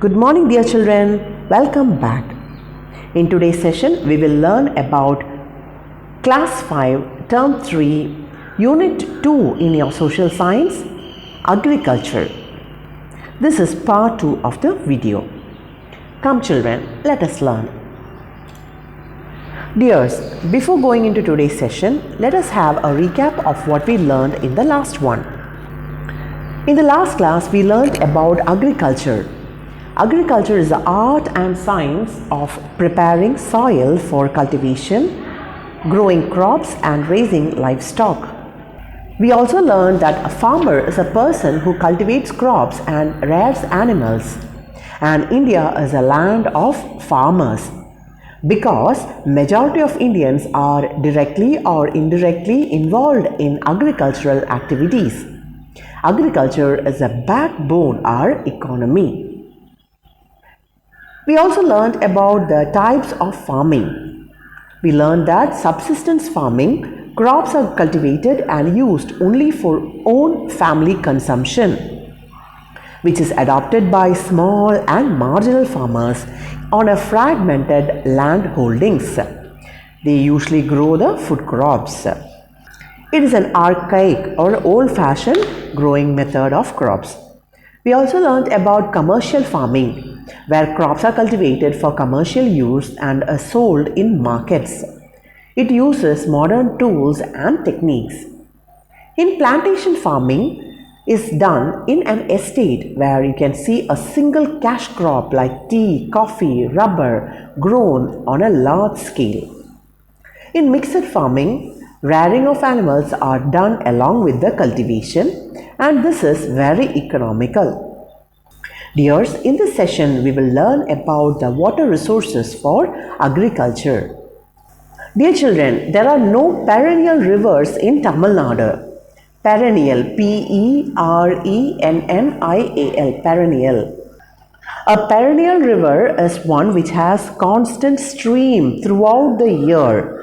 Good morning, dear children. Welcome back. In today's session, we will learn about Class 5, Term 3, Unit 2 in your Social Science, Agriculture. This is part 2 of the video. Come children, let us learn. Dears, before going into today's session, let us have a recap of what we learned in the last one. In the last class, we learned about agriculture. Agriculture is the art and science of preparing soil for cultivation, growing crops and raising livestock. We also learned that a farmer is a person who cultivates crops and rears animals. And India is a land of farmers because majority of Indians are directly or indirectly involved in agricultural activities. Agriculture is a backbone of our economy. We also learned about the types of farming. We learned that subsistence farming, crops are cultivated and used only for own family consumption, which is adopted by small and marginal farmers on a fragmented land holdings. They usually grow the food crops. It is an archaic or old-fashioned growing method of crops. We also learned about commercial farming, where crops are cultivated for commercial use and are sold in markets. It uses modern tools and techniques. In plantation farming is done in an estate where you can see a single cash crop like tea, coffee, rubber grown on a large scale. In mixed farming, rearing of animals are done along with the cultivation, and this is very economical. Dears, in this session we will learn about the water resources for agriculture. Dear children, there are no perennial rivers in Tamil Nadu. Perennial, P-E-R-E-N-N-I-A-L, perennial. A perennial river is one which has constant stream throughout the year.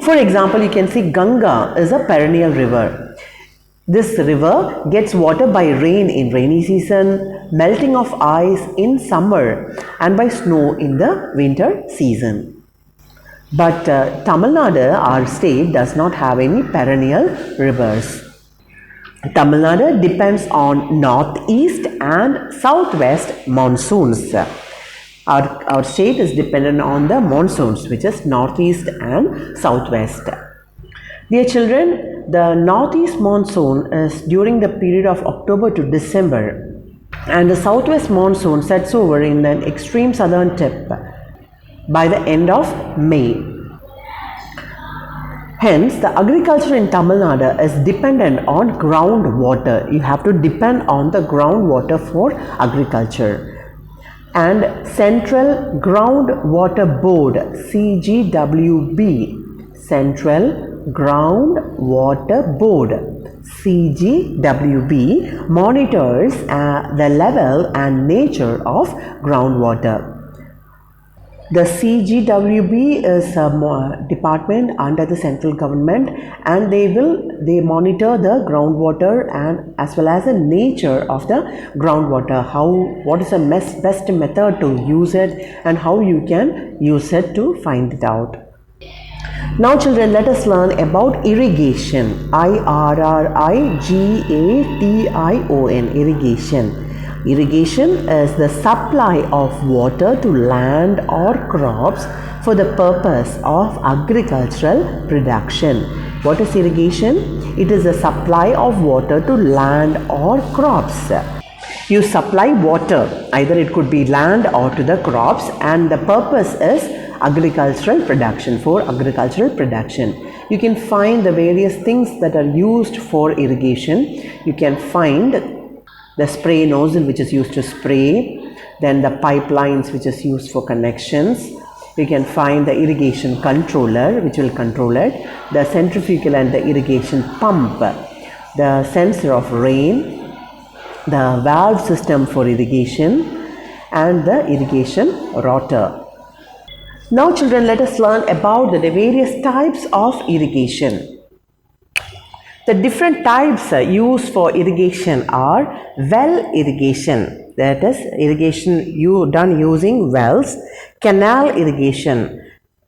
For example, you can see Ganga is a perennial river. This river gets water by rain in rainy season, melting of ice in summer and by snow in the winter season. But Tamil Nadu, our state, does not have any perennial rivers. Tamil Nadu depends on northeast and southwest monsoons. Our state is dependent on the monsoons, which is northeast and southwest. Dear children, the northeast monsoon is during the period of October to December, and the southwest monsoon sets over in an extreme southern tip by the end of May. Hence, the agriculture in Tamil Nadu is dependent on groundwater. You have to depend on the groundwater for agriculture. And Central Groundwater Board, CGWB, Central Groundwater Board, CGWB, monitors the level and nature of groundwater. The CGWB is a department under the central government, and they monitor the groundwater and as well as the nature of the groundwater, what is the best method to use it and how you can use it to find it out. Now children, let us learn about irrigation. I-R-R-I-G-A-T-I-O-N, irrigation. Irrigation is the supply of water to land or crops for the purpose of agricultural production. What is irrigation? It is the supply of water to land or crops. You supply water, either it could be land or to the crops, and the purpose is agricultural production, for agricultural production. You can find the various things that are used for irrigation. You can find the spray nozzle, which is used to spray, then the pipelines, which is used for connections. You can find the irrigation controller, which will control it, the centrifugal and the irrigation pump, the sensor of rain, the valve system for irrigation, and the irrigation rotor. Now children, let us learn about the various types of irrigation. The different types used for irrigation are well irrigation, that is irrigation done using wells, canal irrigation,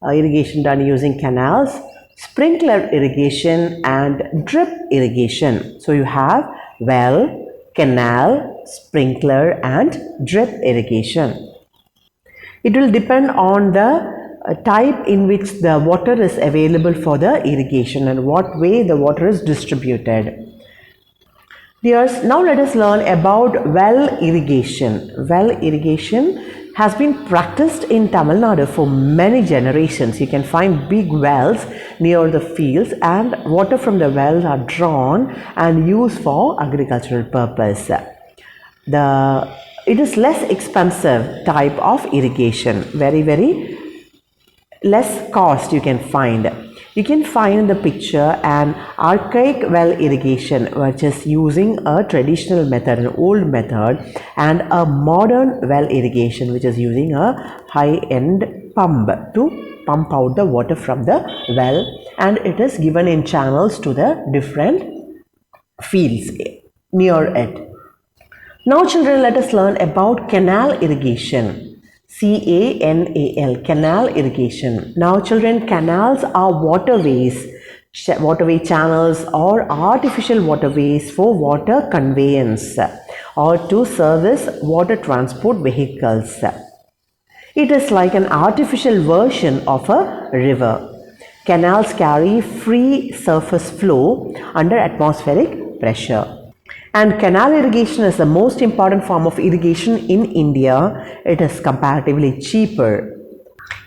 irrigation done using canals, sprinkler irrigation and drip irrigation. So you have well, canal, sprinkler and drip irrigation. It will depend on the type in which the water is available for the irrigation and what way the water is distributed. Dears, now let us learn about well irrigation. Well irrigation has been practiced in Tamil Nadu for many generations. You can find big wells near the fields and water from the wells are drawn and used for agricultural purpose. It is less expensive type of irrigation, very less cost you can find. You can find in the picture an archaic well irrigation which is using a traditional method, an old method, and a modern well irrigation which is using a high-end pump to pump out the water from the well, and it is given in channels to the different fields near it. Now children, let us learn about canal irrigation. C-A-N-A-L, canal irrigation. Now children, canals are waterways, waterway channels or artificial waterways for water conveyance or to service water transport vehicles. It is like an artificial version of a river. Canals carry free surface flow under atmospheric pressure. And canal irrigation is the most important form of irrigation in India. It is comparatively cheaper.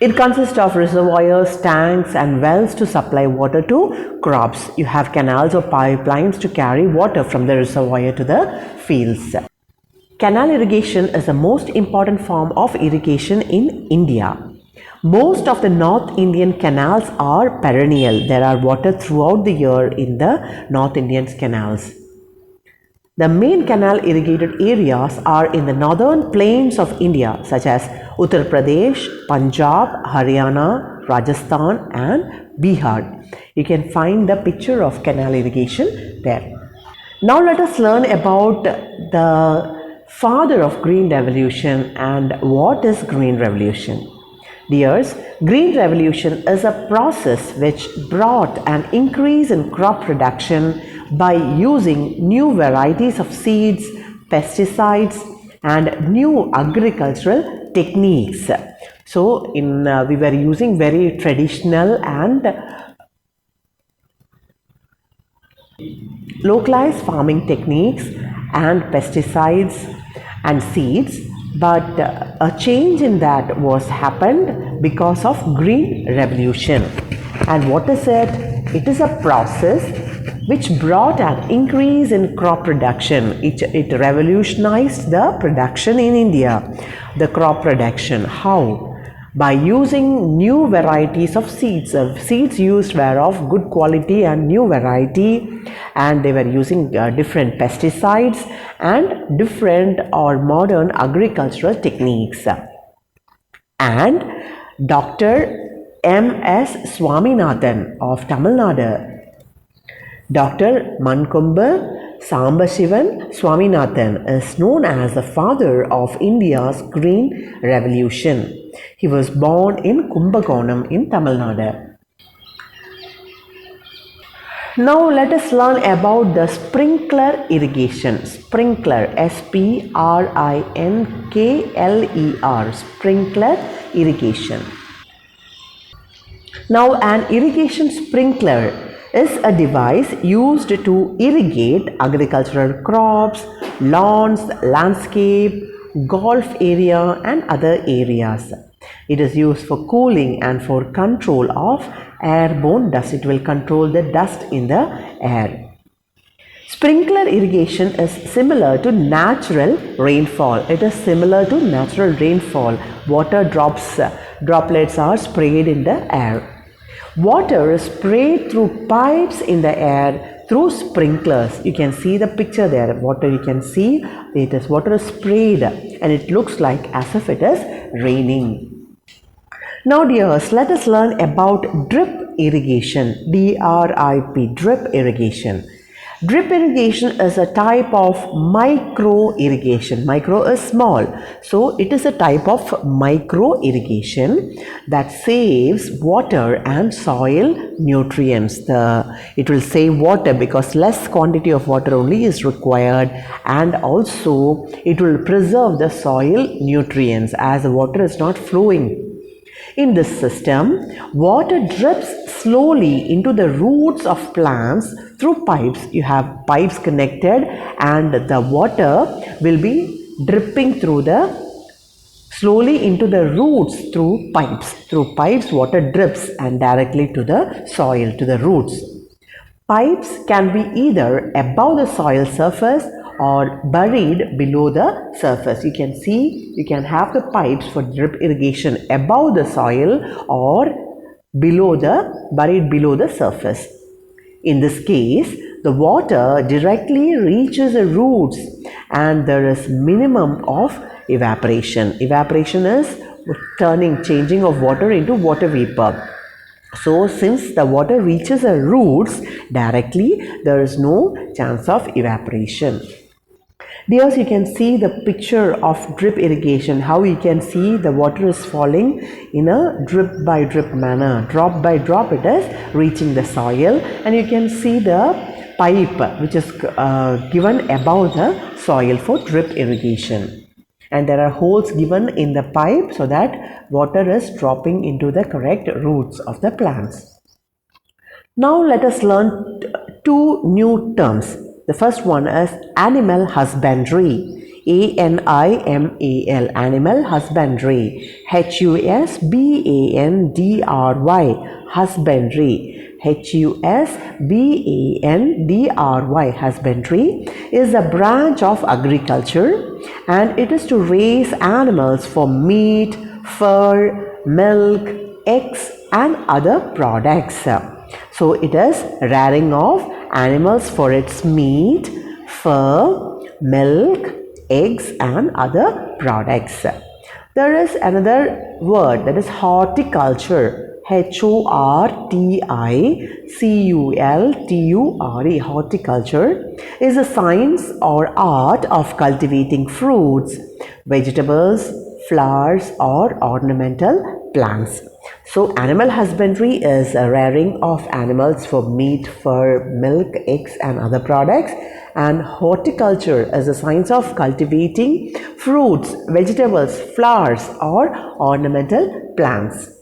It consists of reservoirs, tanks and wells to supply water to crops. You have canals or pipelines to carry water from the reservoir to the fields. Canal irrigation is the most important form of irrigation in India. Most of the North Indian canals are perennial. There are water throughout the year in the North Indian canals. The main canal irrigated areas are in the northern plains of India such as Uttar Pradesh, Punjab, Haryana, Rajasthan and Bihar. You can find the picture of canal irrigation there. Now let us learn about the father of Green Revolution and what is Green Revolution. Dears, Green Revolution is a process which brought an increase in crop production by using new varieties of seeds, pesticides and new agricultural techniques. So we were using very traditional and localized farming techniques and pesticides and seeds, but a change in that was happened because of Green Revolution. And what is it? It is a process which brought an increase in crop production. It revolutionized the production in India, the crop production. How? By using new varieties of seeds. Seeds used were of good quality and new variety, and they were using different pesticides and different or modern agricultural techniques. And Dr. M.S. Swaminathan of Tamil Nadu, Dr. Mankombu Sambashivan Swaminathan is known as the father of India's Green Revolution. He was born in Kumbakonam in Tamil Nadu. Now let us learn about the sprinkler irrigation. Sprinkler, S-P-R-I-N-K-L-E-R, sprinkler irrigation. Now an irrigation sprinkler is a device used to irrigate agricultural crops, lawns, landscape, golf area and other areas. It is used for cooling and for control of airborne dust. It will control the dust in the air. Sprinkler irrigation is similar to natural rainfall. It is similar to natural rainfall. Water droplets are sprayed in the air. Water is sprayed through pipes in the air through sprinklers. You can see the picture there. Water, you can see it is water is sprayed and it looks like as if it is raining. Now dears, let us learn about drip irrigation. D-R-I-P, drip irrigation. Drip irrigation is a type of micro irrigation. Micro is small. So it is a type of micro irrigation that saves water and soil nutrients. It will save water because less quantity of water only is required, and also it will preserve the soil nutrients as the water is not flowing. In this system, water drips slowly into the roots of plants through pipes. You have pipes connected and the water will be dripping slowly into the roots through pipes. Through pipes, water drips and directly to the soil, to the roots. Pipes can be either above the soil surface or buried below the surface. You can see, you can have the pipes for drip irrigation above the soil or buried below the surface. In this case, the water directly reaches the roots and there is minimum of evaporation. Evaporation is changing of water into water vapor. So since the water reaches the roots directly, there is no chance of evaporation. Dears, you can see the picture of drip irrigation, how you can see the water is falling in a drip by drip manner. Drop by drop it is reaching the soil, and you can see the pipe which is given above the soil for drip irrigation. And there are holes given in the pipe so that water is dropping into the correct roots of the plants. Now let us learn two new terms. The first one is animal husbandry. A-N-I-M-A-L, animal husbandry. H-U-S-B-A-N-D-R-Y, husbandry. H-U-S-B-A-N-D-R-Y, husbandry is a branch of agriculture, and it is to raise animals for meat, fur, milk, eggs and other products. So it is rearing of animals for its meat, fur, milk, eggs and other products. There is another word, that is horticulture. H-O-R-T-I-C-U-L-T-U-R-E. Horticulture is a science or art of cultivating fruits, vegetables, flowers or ornamental plants. So animal husbandry is a rearing of animals for meat, fur, milk, eggs and other products, and horticulture is a science of cultivating fruits, vegetables, flowers or ornamental plants.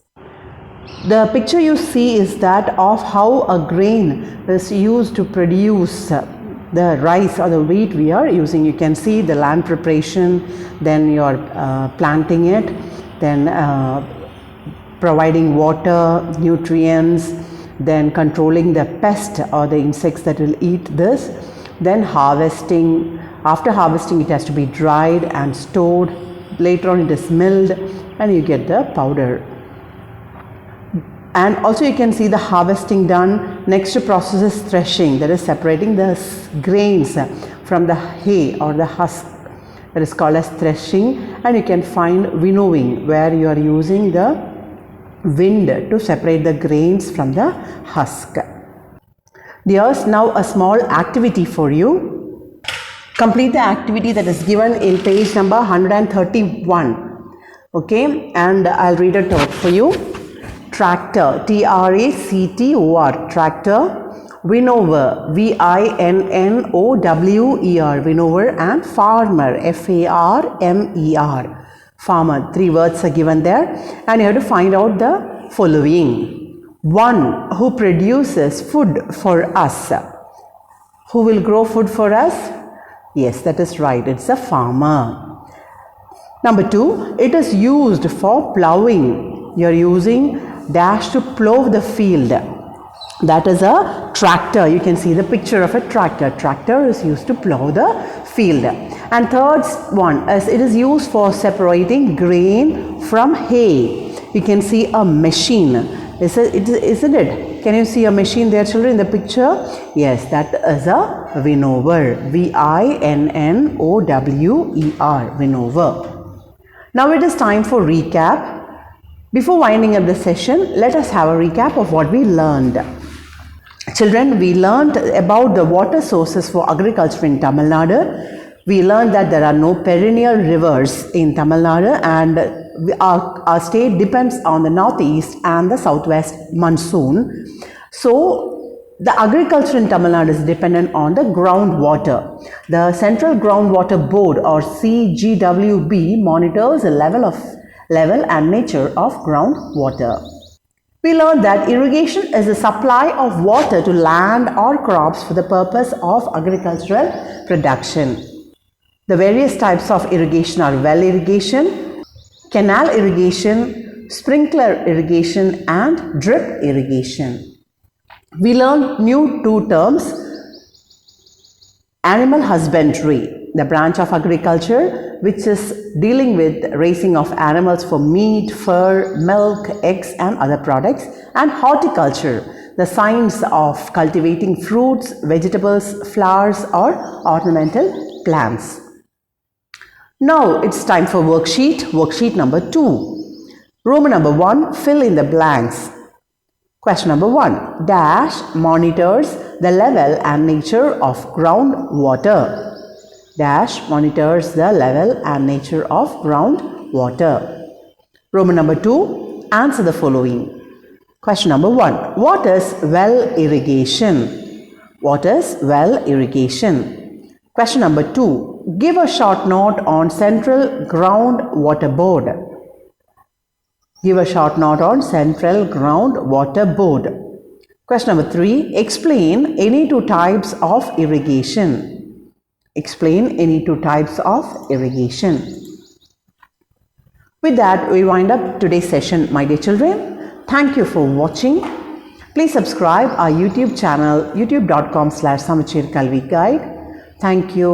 The picture you see is that of how a grain is used to produce the rice or the wheat we are using. You can see the land preparation, then you are planting it, then providing water, nutrients, then controlling the pest or the insects that will eat this, then harvesting. After harvesting, it has to be dried and stored. Later on it is milled and you get the powder. And also you can see the harvesting done. Next process is threshing, that is separating the grains from the hay or the husk. That is called as threshing. And you can find winnowing, where you are using the wind to separate the grains from the husk. There's now a small activity for you. Complete the activity that is given in page number 131. Okay, and I'll read it out for you. Tractor, T-R-A-C-T-O-R, tractor. Winnower, V-I-N-N-O-W-E-R, winnower. And farmer, F-A-R-M-E-R, farmer. 3 words are given there, and you have to find out the following. One, who produces food for us. Who will grow food for us? Yes, that is right, it's a farmer. Number 2, it is used for ploughing. You are using dash to plough the field. That is a tractor. You can see the picture of a tractor. Tractor is used to plough the field. And third one is it is used for separating grain from hay. You can see a machine. Isn't it? Can you see a machine there, children, in the picture? Yes, that is a winnower. V-I-N-N-O-W-E-R, winnower. Now it is time for recap. Before winding up the session, let us have a recap of what we learned. Children, we learned about the water sources for agriculture in Tamil Nadu. We learned that there are no perennial rivers in Tamil Nadu, and our state depends on the northeast and the southwest monsoon. So, the agriculture in Tamil Nadu is dependent on the groundwater. The Central Groundwater Board, or CGWB, monitors the level and nature of groundwater. We learned that irrigation is the supply of water to land or crops for the purpose of agricultural production. The various types of irrigation are well irrigation, canal irrigation, sprinkler irrigation, and drip irrigation. We learned new two terms: animal husbandry, the branch of agriculture which is dealing with raising of animals for meat, fur, milk, eggs and other products, and horticulture, the science of cultivating fruits, vegetables, flowers or ornamental plants. Now it's time for worksheet number 2. Roman number 1, fill in the blanks. Question number 1. Dash monitors the level and nature of groundwater. Dash monitors the level and nature of groundwater. Roman number 2. Answer the following. Question number 1. What is well irrigation? What is well irrigation? Question number 2. Give a short note on Central Groundwater Board. Give a short note on Central Groundwater Board. Question number 3. Explain any two types of irrigation. Explain any two types of irrigation. With that, we wind up today's session, my dear children. Thank you for watching. Please subscribe our YouTube channel, youtube.com/Samachir Kalvi Guide. Thank you.